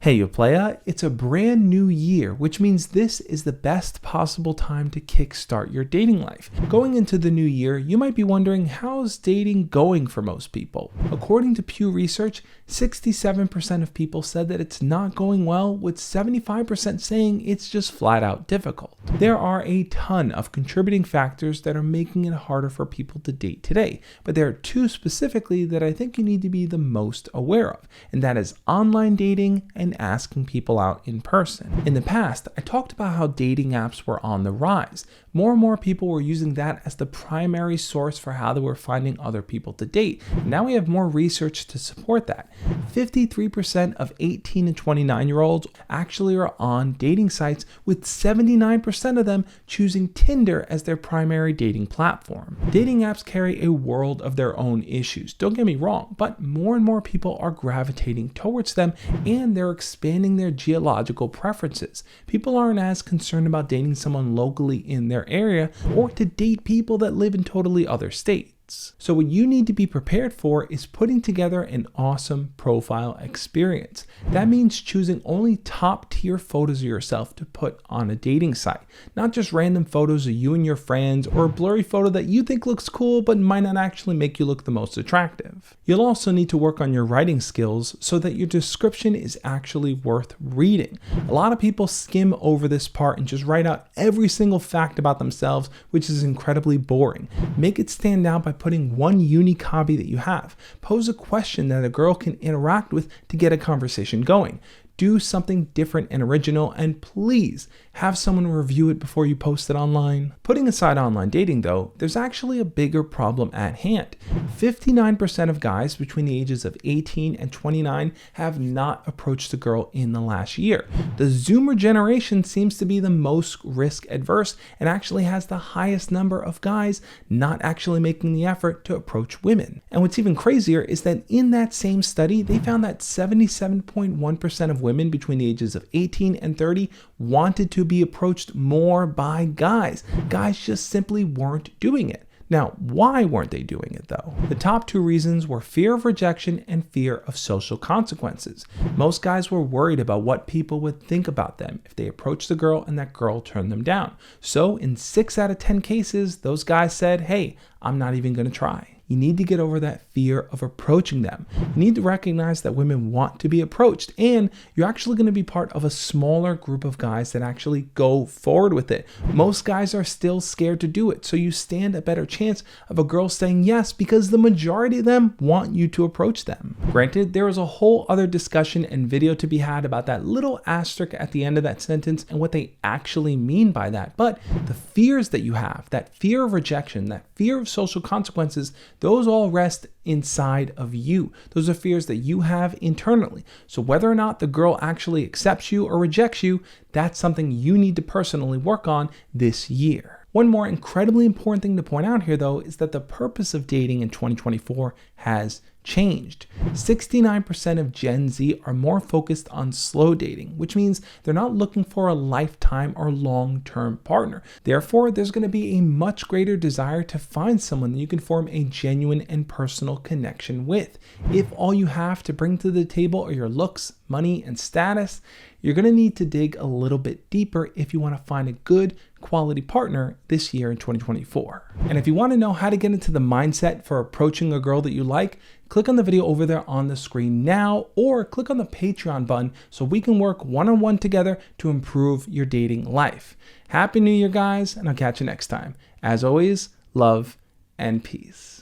Hey, you playa, it's a brand new year, which means this is the best possible time to kickstart your dating life. Going into the new year, you might be wondering, how's dating going for most people? According to Pew Research, 67% of people said that it's not going well, with 75% saying it's just flat out difficult. There are a ton of contributing factors that are making it harder for people to date today, but there are two specifically that I think you need to be the most aware of, and that is online dating and asking people out in person. In the past, I talked about how dating apps were on the rise. More and more people were using that as the primary source for how they were finding other people to date. Now we have more research to support that. 53% of 18 and 29-year-olds actually are on dating sites, with 79% of them choosing Tinder as their primary dating platform. Dating apps carry a world of their own issues, don't get me wrong, but more and more people are gravitating towards them, and they're expanding their geological preferences. People aren't as concerned about dating someone locally in their area or to date people that live in totally other states. So what you need to be prepared for is putting together an awesome profile experience. That means choosing only top tier photos of yourself to put on a dating site, not just random photos of you and your friends or a blurry photo that you think looks cool but might not actually make you look the most attractive. You'll also need to work on your writing skills so that your description is actually worth reading. A lot of people skim over this part and just write out every single fact about themselves, which is incredibly boring. Make it stand out by putting one unique hobby that you have. Pose a question that a girl can interact with to get a conversation going. Do something different and original, and please have someone review it before you post it online. Putting aside online dating though, there's actually a bigger problem at hand. 59% of guys between the ages of 18 and 29 have not approached a girl in the last year. The Zoomer generation seems to be the most risk adverse and actually has the highest number of guys not actually making the effort to approach women. And what's even crazier is that in that same study, they found that 77.1% of women between the ages of 18 and 30 wanted to be approached more by guys. Guys just simply weren't doing it. Now, why weren't they doing it though? The top two reasons were fear of rejection and fear of social consequences. Most guys were worried about what people would think about them if they approached the girl and that girl turned them down. So in 6 out of 10 cases, those guys said, hey, I'm not even gonna try. You need to get over that fear of approaching them. You need to recognize that women want to be approached, and you're actually going to be part of a smaller group of guys that actually go forward with it. Most guys are still scared to do it, so you stand a better chance of a girl saying yes because the majority of them want you to approach them. Granted, there is a whole other discussion and video to be had about that little asterisk at the end of that sentence and what they actually mean by that, but the fears that you have, that fear of rejection, that fear of social consequences, those all rest inside of you. Those are fears that you have internally. So whether or not the girl actually accepts you or rejects you, that's something you need to personally work on this year. One more incredibly important thing to point out here though is that the purpose of dating in 2024 has changed. 69% of Gen Z are more focused on slow dating, which means they're not looking for a lifetime or long-term partner. Therefore, there's going to be a much greater desire to find someone that you can form a genuine and personal connection with. If all you have to bring to the table are your looks, money, and status, you're going to need to dig a little bit deeper if you want to find a good quality partner this year in 2024. And if you want to know how to get into the mindset for approaching a girl that you like, click on the video over there on the screen now, or click on the Patreon button so we can work one-on-one together to improve your dating life. Happy New Year, guys, and I'll catch you next time. As always, love and peace.